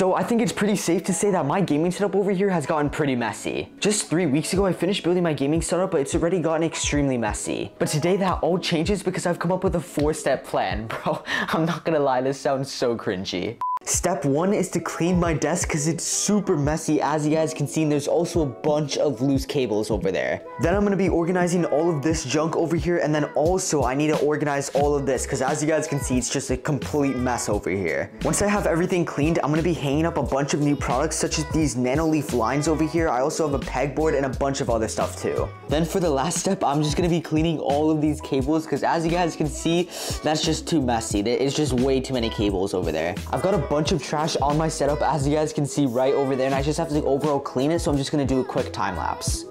So I think it's pretty safe to say that my gaming setup over here has gotten pretty messy. Just 3 weeks ago, I finished building my gaming setup, but it's already gotten extremely messy. But today that all changes because I've come up with a 4-step plan. Bro, I'm not gonna lie, this sounds so cringy. Step 1 is to clean my desk because it's super messy. As you guys can see, there's also a bunch of loose cables over there. Then I'm going to be organizing all of this junk over here, and then also I need to organize all of this because as you guys can see, it's just a complete mess over here. Once I have everything cleaned, I'm going to be hanging up a bunch of new products such as these Nanoleaf Lines over here. I also have a pegboard and a bunch of other stuff too. Then for the last step, I'm just going to be cleaning all of these cables because as you guys can see, that's just too messy. It's just way too many cables over there. I've got a bunch of trash on my setup as you guys can see right over there, and I just have to like overall clean it, so I'm just gonna do a quick time lapse.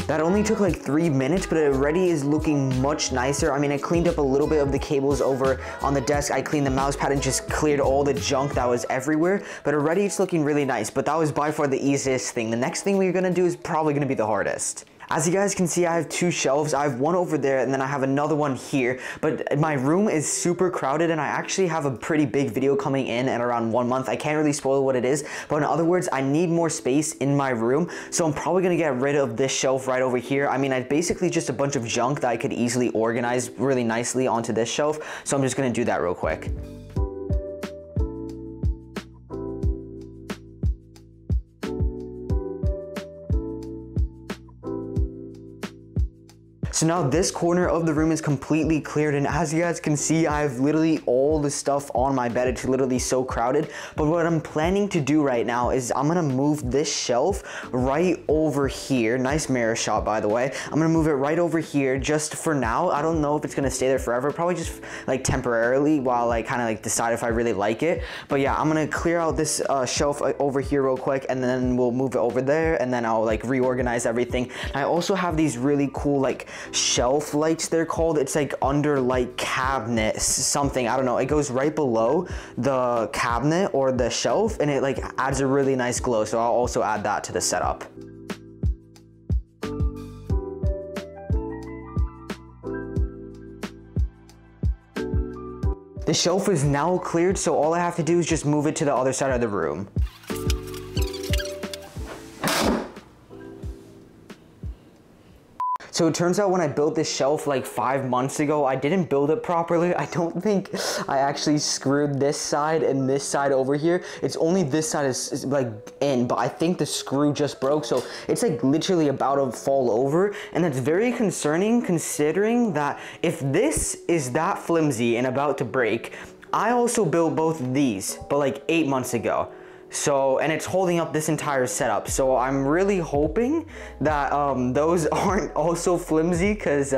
That only took like 3 minutes, but it already is looking much nicer. I mean, I cleaned up a little bit of the cables over on the desk. I cleaned the mouse pad and just cleared all the junk that was everywhere, but already it's looking really nice. But that was by far the easiest thing. The next thing we're gonna do is probably gonna be the hardest. As you guys can see, I have 2 shelves. I have one over there and then I have another one here, but my room is super crowded and I actually have a pretty big video coming in around 1 month. I can't really spoil what it is, but in other words, I need more space in my room. So I'm probably gonna get rid of this shelf right over here. I mean, it's basically just a bunch of junk that I could easily organize really nicely onto this shelf. So I'm just gonna do that real quick. So now this corner of the room is completely cleared, and as you guys can see, I have literally all the stuff on my bed. It's literally so crowded. But what I'm planning to do right now is I'm gonna move this shelf right over here. Nice mirror shot, by the way. I'm gonna move it right over here just for now. I don't know if it's gonna stay there forever, probably just like temporarily while I kind of like decide if I really like it. But yeah, I'm gonna clear out this shelf over here real quick, and then we'll move it over there, and then I'll like reorganize everything. I also have these really cool like shelf lights, they're called. It's like under like cabinet something, I don't know. It goes right below the cabinet or the shelf, and it like adds a really nice glow, so I'll also add that to the setup. The shelf is now cleared, so all I have to do is just move it to the other side of the room. So it turns out when I built this shelf like 5 months ago, I didn't build it properly. I don't think I actually screwed this side and this side over here. It's only this side is like in, but I think the screw just broke. So it's like literally about to fall over. And that's very concerning considering that if this is that flimsy and about to break, I also built both of these, but like 8 months ago. So, and it's holding up this entire setup. So I'm really hoping that those aren't also flimsy, because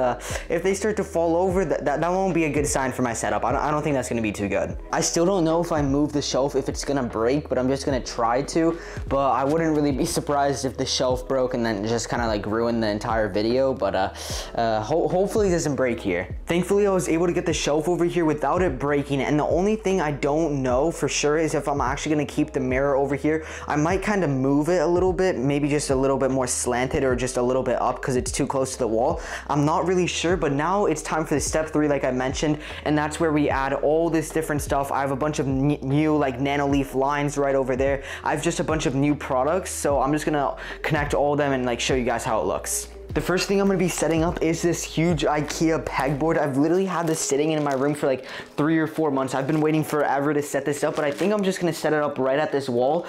if they start to fall over, that won't be a good sign for my setup. I don't think that's gonna be too good. I still don't know if I move the shelf, if it's gonna break, but I'm just gonna try to. But I wouldn't really be surprised if the shelf broke and then just kind of like ruined the entire video. But hopefully it doesn't break here. Thankfully, I was able to get the shelf over here without it breaking. And the only thing I don't know for sure is if I'm actually gonna keep the mirror over here. I might kind of move it a little bit, maybe just a little bit more slanted or just a little bit up because it's too close to the wall. I'm not really sure, but now it's time for the step 3 like I mentioned, and that's where we add all this different stuff. I have a bunch of new like Nanoleaf Lines right over there. I have just a bunch of new products, so I'm just gonna connect all of them and like show you guys how it looks. The first thing I'm gonna be setting up is this huge Ikea Pegboard. I've literally had this sitting in my room for like 3 or 4 months. I've been waiting forever to set this up, but I think I'm just gonna set it up right at this wall.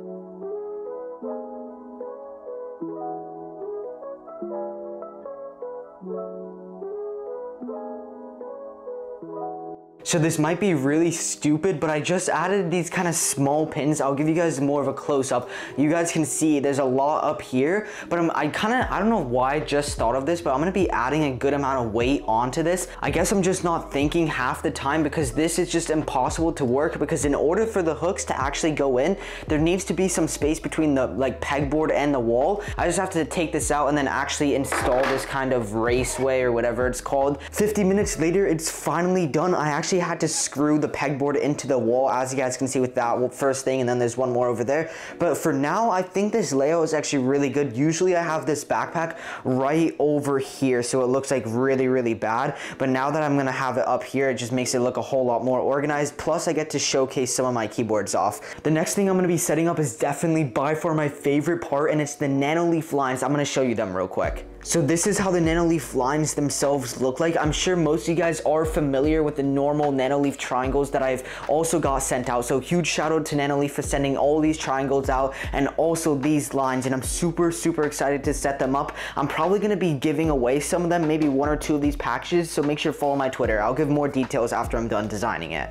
So this might be really stupid, but I just added these kind of small pins. I'll give you guys more of a close-up. You guys can see there's a lot up here, but I don't know why I just thought of this, but I'm gonna be adding a good amount of weight onto this. I guess I'm just not thinking half the time because this is just impossible to work, because in order for the hooks to actually go in, there needs to be some space between the like pegboard and the wall. I just have to take this out and then actually install this kind of raceway or whatever it's called. 50 minutes later, it's finally done. I actually actually had to screw the pegboard into the wall, as you guys can see with that first thing, and then there's one more over there. But for now, I think this layout is actually really good. Usually I have this backpack right over here, so it looks like really, really bad. But now that I'm gonna have it up here, it just makes it look a whole lot more organized. Plus I get to showcase some of my keyboards off. The next thing I'm gonna be setting up is definitely by far my favorite part, and it's the Nanoleaf lines. I'm gonna show you them real quick. So this is how the Nanoleaf lines themselves look like. I'm sure most of you guys are familiar with the normal Nanoleaf triangles that I've also got sent out. So huge shout out to Nanoleaf for sending all these triangles out and also these lines, and I'm super, super excited to set them up. I'm probably gonna be giving away some of them, maybe 1 or 2 of these packages, so make sure to follow my Twitter. I'll give more details after I'm done designing it.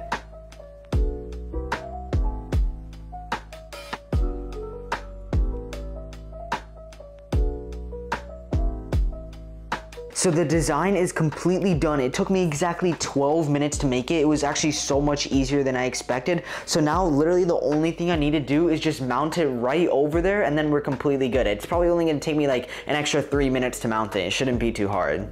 So the design is completely done. It took me exactly 12 minutes to make it. It was actually so much easier than I expected. So now literally the only thing I need to do is just mount it right over there, and then we're completely good. It's probably only gonna take me like an extra 3 minutes to mount it. It shouldn't be too hard.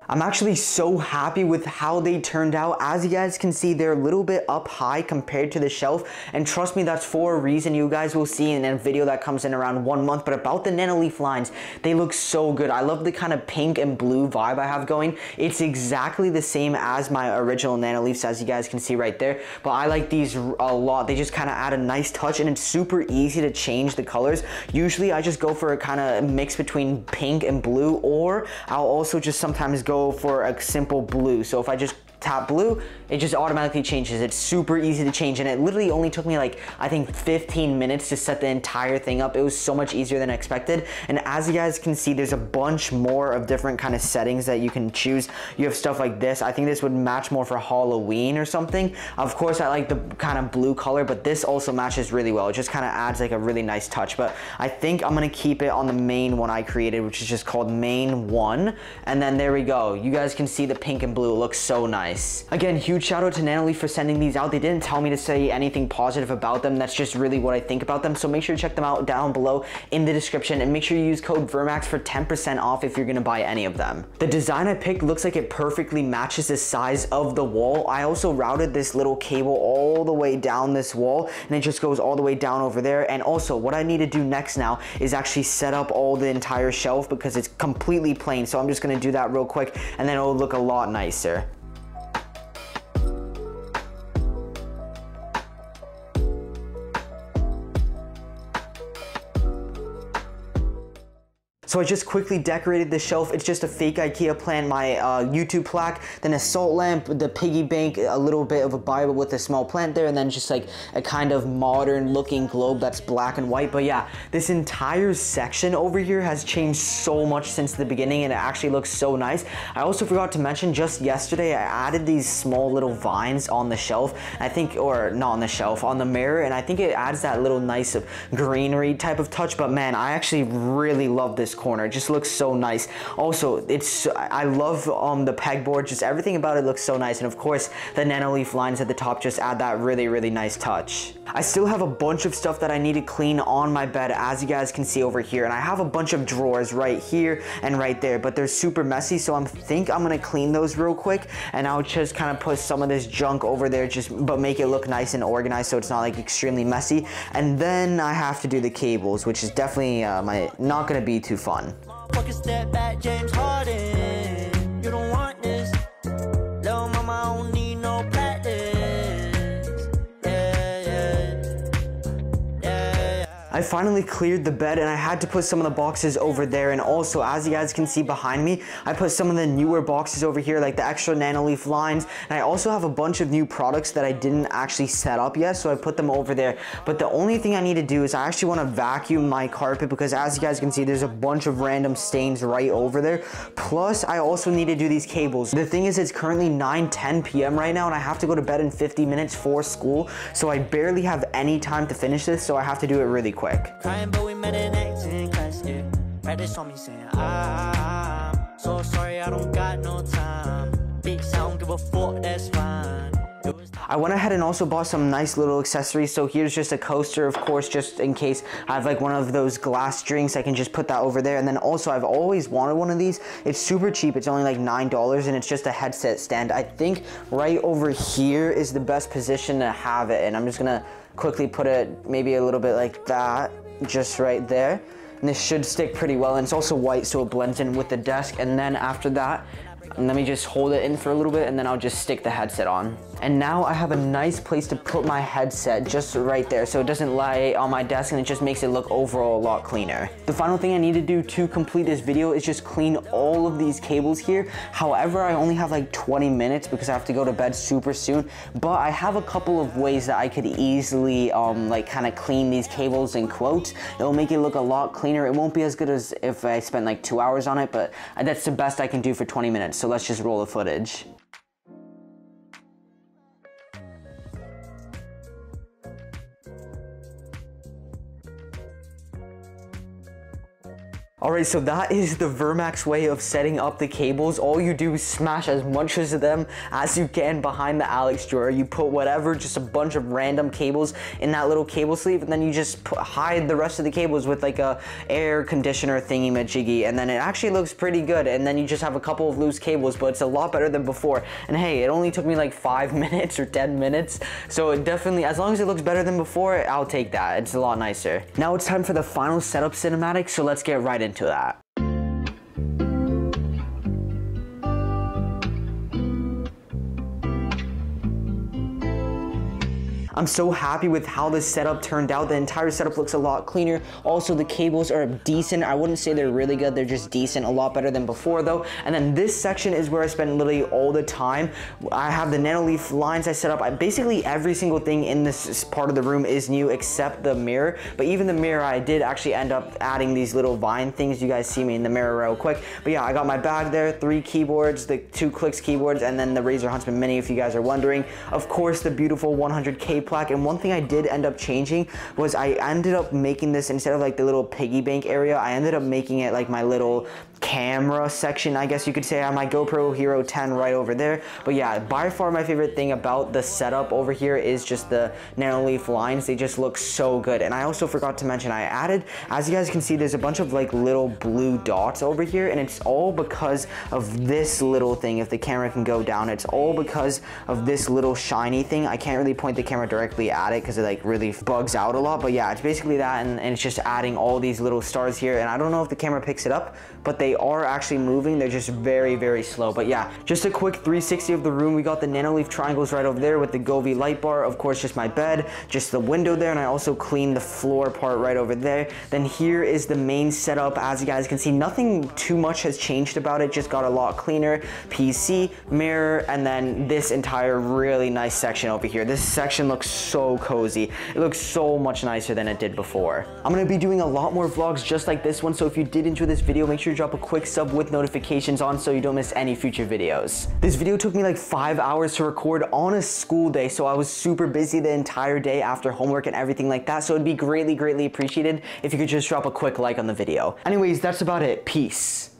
I'm actually so happy with how they turned out. As you guys can see, they're a little bit up high compared to the shelf, and trust me, that's for a reason. You guys will see in a video that comes in around 1 month. But about the Nanoleaf lines, they look so good. I love the kind of pink and blue vibe I have going. It's exactly the same as my original Nanoleafs, as you guys can see right there, but I like these a lot. They just kind of add a nice touch, and it's super easy to change the colors. Usually I just go for a kind of mix between pink and blue, or I'll also just sometimes go for a simple blue. So if I just tap blue, it just automatically changes. It's super easy to change, and it literally only took me like, I think 15 minutes to set the entire thing up. It was so much easier than I expected. And as you guys can see, there's a bunch more of different kind of settings that you can choose. You have stuff like this. I think this would match more for Halloween or something. Of course, I like the kind of blue color, but this also matches really well. It just kind of adds like a really nice touch. But I think I'm gonna keep it on the main one I created, which is just called main 1. And then there we go. You guys can see the pink and blue. It looks so nice. Again, huge shout out to Nanoleaf for sending these out. They didn't tell me to say anything positive about them. That's just really what I think about them. So make sure to check them out down below in the description, and make sure you use code Vermax for 10% off if you're gonna buy any of them. The design I picked looks like it perfectly matches the size of the wall. I also routed this little cable all the way down this wall, and it just goes all the way down over there. And also what I need to do next now is actually set up all the entire shelf, because it's completely plain. So I'm just gonna do that real quick, and then it'll look a lot nicer. So I just quickly decorated the shelf. It's just a fake Ikea plant, my YouTube plaque, then a salt lamp, the piggy bank, a little bit of a Bible with a small plant there, and then just like a kind of modern looking globe that's black and white. But yeah, this entire section over here has changed so much since the beginning, and it actually looks so nice. I also forgot to mention, just yesterday I added these small little vines on the shelf, I think, or not on the shelf, on the mirror, and I think it adds that little nice greenery type of touch. But man, I actually really love this corner. It just looks so nice. Also, I love the pegboard. Just everything about it looks so nice. And of course, the Nanoleaf lines at the top just add that really, really nice touch. I still have a bunch of stuff that I need to clean on my bed, as you guys can see over here. And I have a bunch of drawers right here and right there, but they're super messy. So I think I'm gonna clean those real quick, and I'll just kind of put some of this junk over there, but make it look nice and organized so it's not like extremely messy. And then I have to do the cables, which is definitely not gonna be too fun. Step back, James Harden. You don't want this. Little mama, I don't need no practice. Yeah. I finally cleared the bed, and I had to put some of the boxes over there. And also, as you guys can see behind me, I put some of the newer boxes over here, like the extra Nanoleaf lines. And I also have a bunch of new products that I didn't actually set up yet, so I put them over there. But the only thing I need to do is I actually want to vacuum my carpet, because as you guys can see, there's a bunch of random stains right over there. Plus, I also need to do these cables. The thing is, it's currently 9:10 p.m. right now, and I have to go to bed in 50 minutes for school, so I barely have any time to finish this, so I have to do it really quick. Crying, but we met in 18 class, yeah. Practice on me saying, I'm so sorry, I don't got no time. Bitch, I don't give a fuck, that's fine. It I went ahead and also bought some nice little accessories. So here's just a coaster, of course, just in case I have like one of those glass drinks, I can just put that over there. And then also I've always wanted one of these. It's super cheap. It's only like $9 and it's just a headset stand. I think right over here is the best position to have it. And I'm just gonna quickly put it maybe a little bit like that, just right there. And this should stick pretty well. And it's also white, so it blends in with the desk. And then after that, let me just hold it in for a little bit and then I'll just stick the headset on. And now I have a nice place to put my headset just right there so it doesn't lie on my desk and it just makes it look overall a lot cleaner. The final thing I need to do to complete this video is just clean all of these cables here. However, I only have like 20 minutes because I have to go to bed super soon, but I have a couple of ways that I could easily like kind of clean these cables in quotes. It'll make it look a lot cleaner. It won't be as good as if I spent like 2 hours on it, but that's the best I can do for 20 minutes. So let's just roll the footage. Alright, so that is the Vermax way of setting up the cables. All you do is smash as much of them as you can behind the Alex drawer. You put whatever, just a bunch of random cables in that little cable sleeve, and then you just hide the rest of the cables with like a air conditioner thingy-majiggy, and then it actually looks pretty good. And then you just have a couple of loose cables, but it's a lot better than before. And hey, it only took me like 5 minutes or 10 minutes, so it definitely, as long as it looks better than before, I'll take that. It's a lot nicer. Now it's time for the final setup cinematic, so let's get right into that. I'm so happy with how this setup turned out. The entire setup looks a lot cleaner. Also, the cables are decent. I wouldn't say they're really good. They're just decent. A lot better than before though. And then this section is where I spend literally all the time. I have the Nanoleaf Lines I set up. Basically every single thing in this part of the room is new except the mirror. But even the mirror, I did actually end up adding these little vine things. You guys see me in the mirror real quick. But yeah, I got my bag there, 3 keyboards, the 2 Clicks keyboards, and then the Razer Huntsman Mini if you guys are wondering. Of course, the beautiful 100K plaque. And one thing I did end up changing was I ended up making this, instead of like the little piggy bank area, I ended up making it like my little camera section, I guess you could say. I have my GoPro Hero 10 right over there. But yeah, by far my favorite thing about the setup over here is just the Nanoleaf Lines. They just look so good. And I also forgot to mention, I added, as you guys can see, there's a bunch of like little blue dots over here, and it's all because of this little thing. If the camera can go down, it's all because of this little shiny thing. I can't really point the camera directly at it because it like really bugs out a lot, but yeah, it's basically that, and it's just adding all these little stars here. And I don't know if the camera picks it up, but they are actually moving. They're just very, very slow. But yeah, just a quick 360 of the room. We got the Nanoleaf triangles right over there with the Govee light bar. Of course, just my bed, just the window there, and I also cleaned the floor part right over there. Then here is the main setup. As you guys can see, nothing too much has changed about it, just got a lot cleaner. PC, mirror, and then this entire really nice section over here. This section looks so cozy. It looks so much nicer than it did before. I'm gonna be doing a lot more vlogs just like this one, so if you did enjoy this video, make sure to drop a quick sub with notifications on so you don't miss any future videos. This video took me like 5 hours to record on a school day, so I was super busy the entire day after homework and everything like that, so it'd be greatly, greatly appreciated if you could just drop a quick like on the video. Anyways, that's about it. Peace.